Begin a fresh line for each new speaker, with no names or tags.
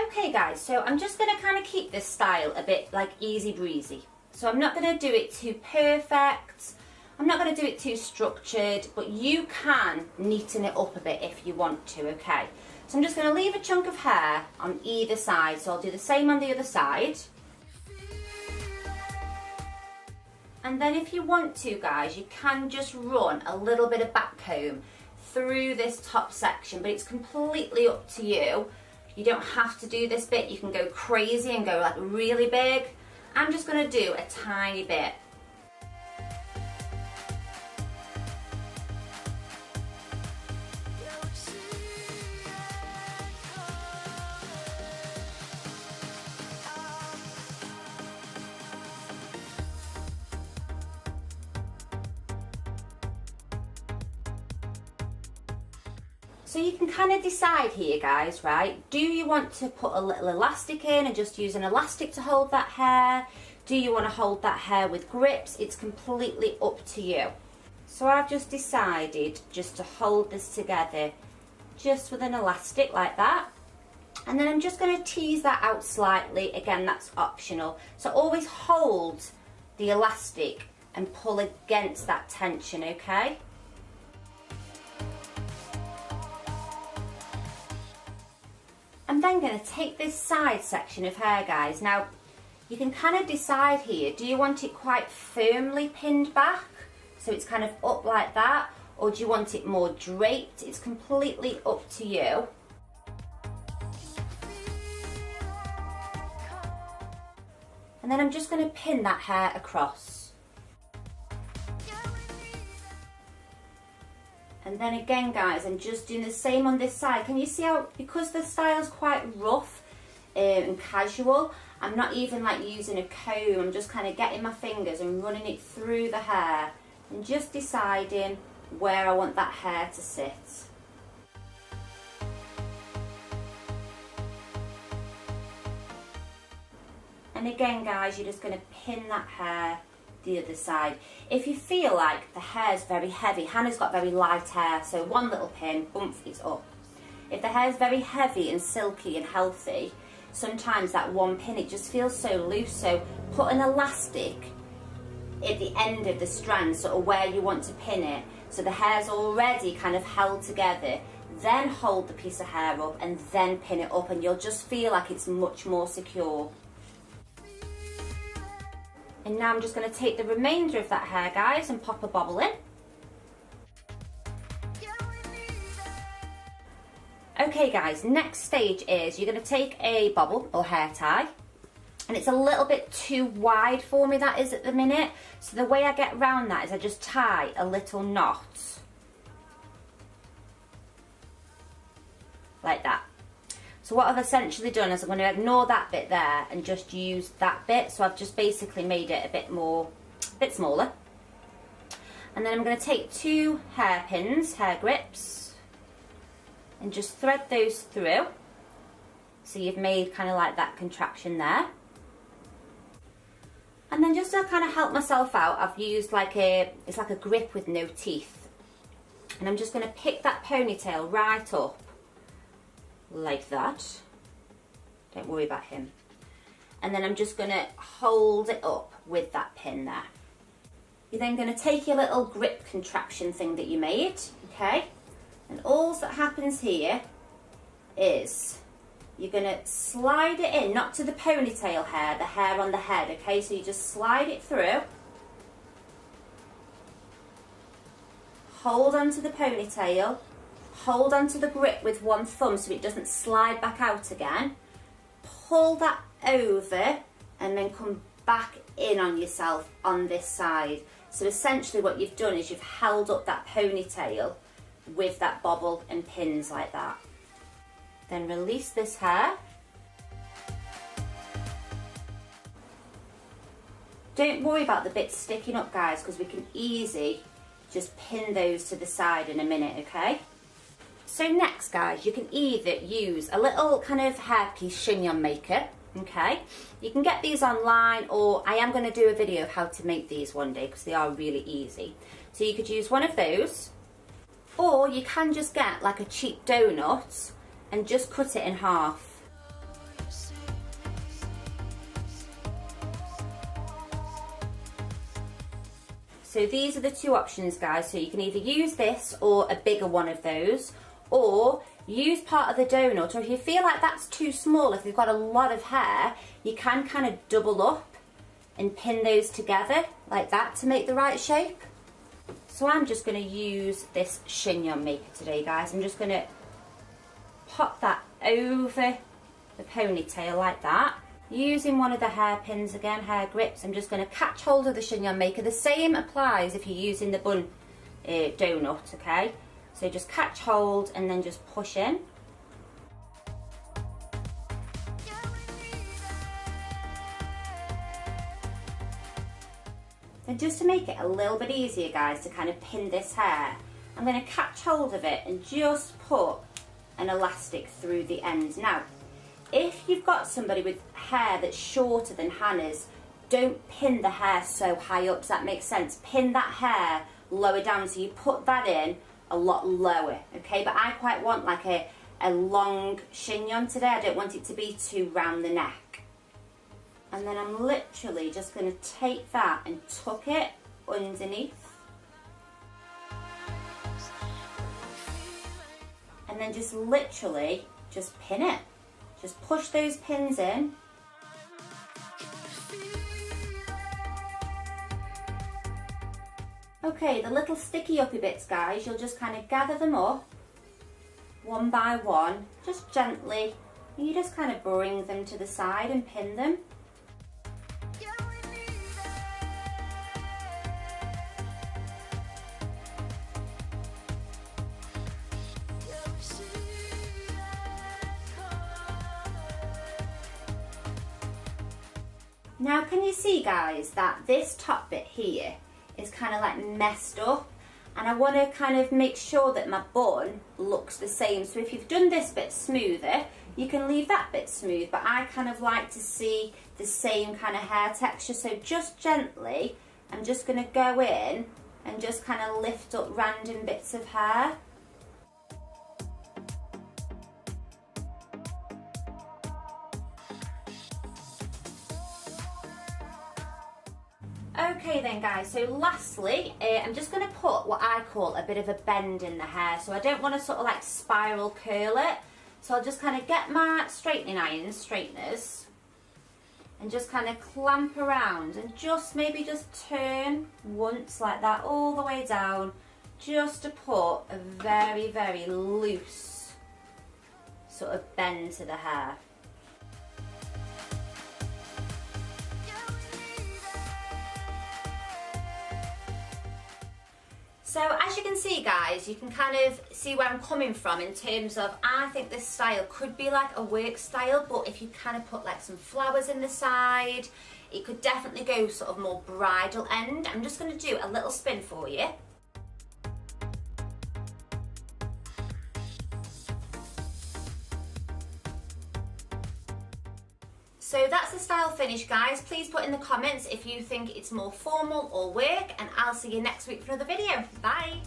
Okay guys, so I'm just going to kind of keep this style a bit like easy breezy. So I'm not going to do it too perfect, I'm not going to do it too structured, but you can neaten it up a bit if you want to, okay? So I'm just going to leave a chunk of hair on either side, so I'll do the same on the other side. And then if you want to guys, you can just run a little bit of back comb through this top section, but it's completely up to you. You don't have to do this bit, you can go crazy and go like really big. I'm just going to do a tiny bit. So you can kind of decide here guys, right? Do you want to put a little elastic in and just use an elastic to hold that hair? Do you want to hold that hair with grips? It's completely up to you. So I've just decided just to hold this together just with an elastic like that. And then I'm just going to tease that out slightly. Again, that's optional. So always hold the elastic and pull against that tension, okay? I'm then going to take this side section of hair guys. Now you can kind of decide here, do you want it quite firmly pinned back so it's kind of up like that, or do you want it more draped? It's completely up to you. And then I'm just going to pin that hair across. And then again guys, I'm just doing the same on this side. Can you see how, because the style's quite rough and casual, I'm not even like using a comb, I'm just kind of getting my fingers and running it through the hair and just deciding where I want that hair to sit. And again guys, you're just going to pin that hair the other side. If you feel like the hair's very heavy, Hannah's got very light hair, so one little pin, bump, it's up. If the hair's very heavy and silky and healthy, sometimes that one pin, it just feels so loose, so put an elastic at the end of the strand, sort of where you want to pin it, so the hair's already kind of held together, then hold the piece of hair up and then pin it up, and you'll just feel like it's much more secure. And now I'm just going to take the remainder of that hair guys and pop a bobble in. Okay guys, next stage is you're going to take a bobble or hair tie, and it's a little bit too wide for me, that is, at the minute. So the way I get around that is I just tie a little knot like that. So what I've essentially done is I'm going to ignore that bit there and just use that bit. So I've just basically made it a bit smaller. And then I'm going to take two hairpins, hair grips, and just thread those through. So you've made kind of like that contraption there. And then just to kind of help myself out, I've used it's like a grip with no teeth. And I'm just going to pick that ponytail right up like that. Don't worry about him. And then I'm just going to hold it up with that pin there. You're then going to take your little grip contraption thing that you made, okay? And all that happens here is you're going to slide it in, not to the ponytail hair, the hair on the head, okay? So you just slide it through. Hold onto the ponytail. Hold onto the grip with one thumb so it doesn't slide back out again. Pull that over and then come back in on yourself on this side. So essentially what you've done is you've held up that ponytail with that bobble and pins like that. Then release this hair. Don't worry about the bits sticking up guys, because we can easily just pin those to the side in a minute, okay? So next guys, you can either use a little kind of hairpiece chignon maker, okay? You can get these online, or I am going to do a video of how to make these one day because they are really easy. So you could use one of those, or you can just get like a cheap donut and just cut it in half. So these are the two options, guys. So you can either use this or a bigger one of those, or use part of the donut, or if you feel like that's too small, if you've got a lot of hair, you can kind of double up and pin those together like that to make the right shape. So I'm just going to use this chignon maker today, guys. I'm just going to pop that over the ponytail like that. Using one of the hairpins again, hair grips, I'm just going to catch hold of the chignon maker. The same applies if you're using the bun donut, okay? So just catch hold and then just push in. And just to make it a little bit easier, guys, to kind of pin this hair, I'm going to catch hold of it and just put an elastic through the end. Now, if you've got somebody with hair that's shorter than Hannah's, don't pin the hair so high up. Does that make sense? Pin that hair lower down, so you put that in a lot lower, okay? But I quite want like a long chignon today. I don't want it to be too round the neck. And then I'm literally just going to take that and tuck it underneath. And then just literally just pin it. Just push those pins in. Okay, the little sticky uppy bits, guys, you'll just kind of gather them up one by one, just gently, and you just kind of bring them to the side and pin them. Now can you see, guys, that this top bit here is kind of like messed up, and I want to kind of make sure that my bun looks the same. So if you've done this bit smoother, you can leave that bit smooth, but I kind of like to see the same kind of hair texture. So just gently, I'm just going to go in and just kind of lift up random bits of hair. Okay then, guys, so lastly, I'm just going to put what I call a bit of a bend in the hair. So I don't want to sort of like spiral curl it. So I'll just kind of get my straightening iron, straighteners, and just kind of clamp around and just maybe just turn once like that all the way down, just to put a very, very loose sort of bend to the hair. So as you can see, guys, you can kind of see where I'm coming from in terms of, I think this style could be like a work style, but if you kind of put like some flowers in the side, it could definitely go sort of more bridal end. I'm just going to do a little spin for you. So that's the style finish, guys. Please put in the comments if you think it's more formal or work, and I'll see you next week for another video. Bye!